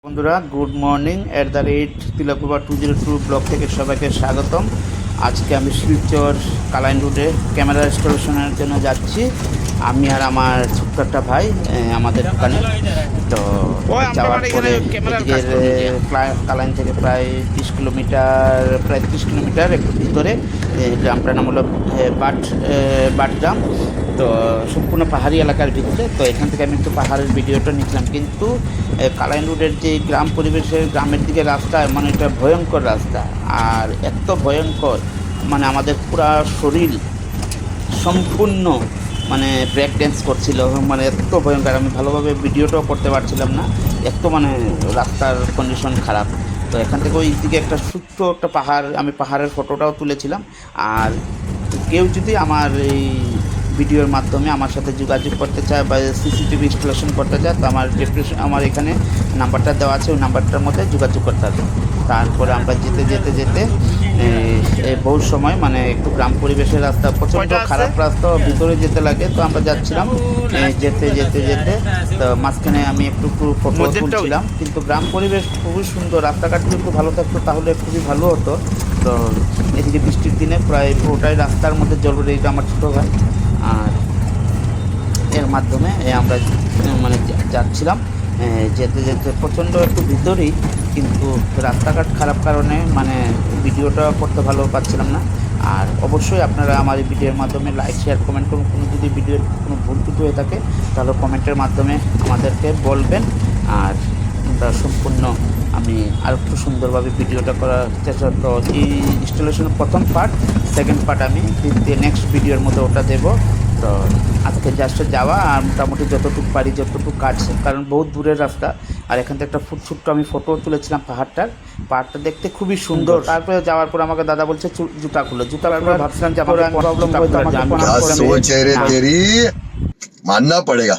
বন্ধুরা good morning @তিলকবাবা 202 blog থেকে সবাইকে স্বাগতম। আজকে আমি শিলচর কালাইন রোডে ক্যামেরা ইনস্টলেশনের জন্য যাচ্ছি। আমি আর আমার ছোট্ট একটা ভাই আমাদের দোকানে। তো যাওয়ার পরে কালাইন থেকে প্রায় 30 কিলোমিটার একটু ভিতরে গ্রামটার নাম হলো বাটগ্রাম। তো সম্পূর্ণ পাহাড়ি এলাকার ভিতরে। তো এখান থেকে আমি একটু পাহাড়ের ভিডিওটা নিয়েছিলাম, কিন্তু কালাইন রোডের যে গ্রাম পরিবেশের গ্রামের দিকে রাস্তা, মানে এটা ভয়ঙ্কর রাস্তা। আর এত ভয়ঙ্কর, মানে আমাদের পুরা শরীর সম্পূর্ণ মানে ব্রেক ড্যান্স করছিল, মানে এত ভয়ঙ্কর। আমি ভালোভাবে ভিডিওটাও করতে পারছিলাম না, এত মানে রাস্তার কন্ডিশন খারাপ। তো এখান থেকে ওই দিকে একটা ছোট্ট একটা পাহাড়, আমি পাহাড়ের ফটোটাও তুলেছিলাম। আর কেউ যদি আমার এই ভিডিওর মাধ্যমে আমার সাথে যোগাযোগ করতে চায় বা সিসিটিভি ইনস্টলেশন করতে চায়, তো আমার এখানে নাম্বারটা দেওয়া আছে, ওই নাম্বারটার মধ্যে যোগাযোগ করতে হবে। তারপরে আমরা যেতে বহু সময় মানে একটু গ্রাম পরিবেশের রাস্তা, প্রচণ্ড খারাপ রাস্তা, ভিতরে যেতে লাগে। তো আমরা যাচ্ছিলাম যেতে তো মাঝখানে আমি একটু ফটো তুলছিলাম। কিন্তু গ্রাম পরিবেশ খুবই সুন্দর, রাস্তাঘাটগুলো একটু ভালো থাকতো তাহলে খুবই ভালো হতো। তো এদিকে বৃষ্টির দিনে প্রায় পুরোটাই রাস্তার মধ্যে জল উঠে, এটা আমার ছোটো ভাই। আর এর মাধ্যমে আমরা মানে যাচ্ছিলাম যেতে প্রচণ্ড একটু ভিতরেই, কিন্তু রাস্তাঘাট খারাপ কারণে মানে ভিডিওটা করতে ভালো পাচ্ছিলাম না। আর অবশ্যই আপনারা আমার এই ভিডিওর মাধ্যমে লাইক শেয়ার কমেন্ট করুন। কোনো যদি ভিডিওর কোনো ভুল ত্রুটি হয়ে থাকে তাহলে কমেন্টের মাধ্যমে আমাদেরকে বলবেন। আর সম্পূর্ণ আমি আর একটু সুন্দরভাবে ভিডিওটা করার চেষ্টা। তো এই ইনস্টলেশনের প্রথম পার্ট, সেকেন্ড পার্ট আমি নেক্সট ভিডিওর মধ্যে ওটা দেবো। তো আজকে জাস্ট যাওয়া আর মোটামুটি যতটুকু পারি যতটুকু কাজ, কারণ বহুত দূরের রাস্তা। আর এখান থেকে একটা ছোট্ট আমি ফটো তুলেছিলাম পাহাড়টা দেখতে খুবই সুন্দর। তারপরে যাওয়ার পর আমাকে দাদা বলছে জুতা খুলো। জুতা খুলে ভাবছিলাম যে আমার প্রবলেম হয়তো মাননা পড়েগা।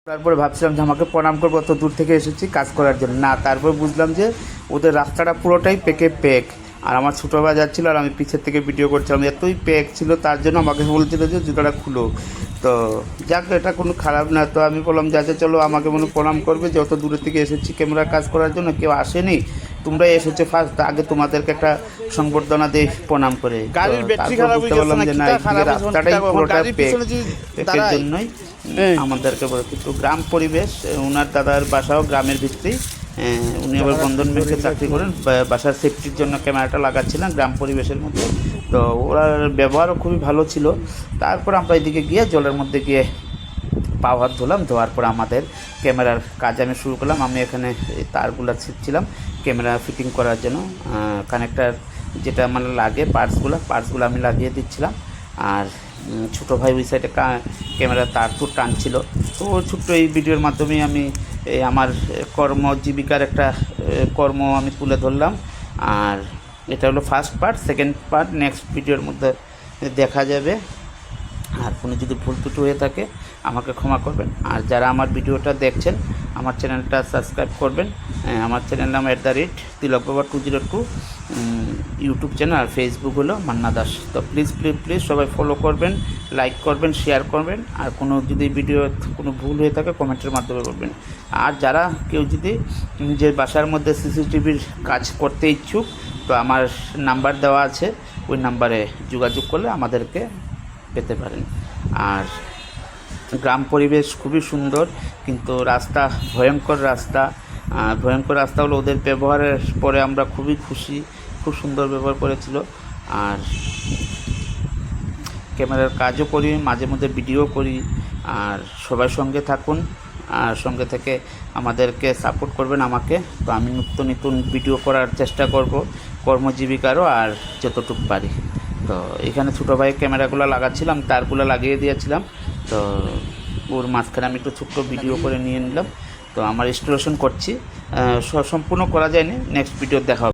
তারপরে ভাবছিলাম যে আমাকে প্রণাম করবো, অত দূর থেকে এসেছি কাজ করার জন্য না। তারপর বুঝলাম যে ওদের রাস্তাটা পুরোটাই পেক। আর আমার ছোটো ভাই যাচ্ছিলো আর আমি পিছের থেকে ভিডিও করছিলাম, এতই পেক ছিল। তার জন্য আমাকে বলছিল যে জুতোটা খুলো। তো যাক, এটা কোনো খারাপ না। তো আমি বললাম যে আচ্ছা চলো, আমাকে মনে প্রণাম করবে যে অত দূরের থেকে এসেছি ক্যামেরা কাজ করার জন্য, কেউ আসেনি, তোমরাই এসেছো ফার্স্ট, আগে তোমাদেরকে একটা সংবর্ধনা দিয়ে প্রণাম করে। গাড়ির ব্যাটারি খারাপ হয়ে গেছে না, না রাস্তাটাই পুরোটা পেকের জন্যই আমাদেরকে বলে। কিন্তু গ্রাম পরিবেশ, ওনার দাদার বাসাও গ্রামের ভিত্তি। উনি আবার বন্ধন ব্যাংকে চাকরি করেন, বাসার সেফটির জন্য ক্যামেরাটা লাগাচ্ছিলেন গ্রাম পরিবেশের মধ্যে। তো ওনার ব্যবহারও খুবই ভালো ছিল। তারপর আমরা এদিকে গিয়ে জলের মধ্যে গিয়ে পা হাত ধুলাম। ধোয়ার পর আমাদের ক্যামেরার কাজ আমি শুরু করলাম। আমি এখানে তারগুলো ছিঁড়ছিলাম ক্যামেরা ফিটিং করার জন্য, কানেক্টার যেটা মানে লাগে পার্টসগুলো আমি লাগিয়ে দিচ্ছিলাম। আর ছোটো ভাই ওই সাইডে ক্যামেরা তার টানছিল। তো ছোট্ট এই ভিডিওর মাধ্যমে আমি আমার জীবিকার একটা কর্ম আমি তুলে ধরলাম। আর এটা হলো first part, second part next ভিডিওর মধ্যে দেখা যাবে। আর কোনো যদি ভুল ত্রুটি হয়ে থাকে আমাকে ক্ষমা করবেন। আর যারা আমার ভিডিওটা দেখছেন আমার চ্যানেলটা সাবস্ক্রাইব করবেন। আমার চ্যানেল নাম @তিলকবাবা 202 ইউটিউব চ্যানেল, আর ফেসবুক হলো মান্না দাস। তো প্লিজ সবাই ফলো করবেন, লাইক করবেন, শেয়ার করবেন। আর কোনো যদি ভিডিও কোনো ভুল হয়ে থাকে কমেন্টের মাধ্যমে বলবেন। আর যারা কেউ যদি নিজের বাসার মধ্যে সিসিটিভির কাজ করতে ইচ্ছুক, তো আমার নাম্বার দেওয়া আছে, ওই নাম্বারে যোগাযোগ করলে আমাদেরকে পেতে পারেন। আর গ্রাম পরিবেশ খুবই সুন্দর, কিন্তু রাস্তা ভয়ঙ্কর রাস্তা হলো। ওদের ব্যবহারের পরে আমরা খুবই খুশি, খুব সুন্দর ব্যবহার করেছিল। আর ক্যামেরার কাজও করি, মাঝে মধ্যে ভিডিও করি। আর সবাই সঙ্গে থাকুন, আর সঙ্গে থেকে আমাদেরকে সাপোর্ট করবেন আমাকে। তো আমি নতুন ভিডিও করার চেষ্টা করব, কর্মজীবিকারও, আর যতটুকু পারি। তো এখানে ছোটো ভাই ক্যামেরাগুলো লাগাচ্ছিলাম, তারগুলো লাগিয়ে দিয়েছিলাম। তো ওর মাঝখানে আমি একটু ছোট্ট ভিডিও করে নিয়ে নিলাম। তো আমার ইনস্টলেশন করছি, সম্পূর্ণ করা যায়নি, নেক্সট ভিডিও দেখা হবে।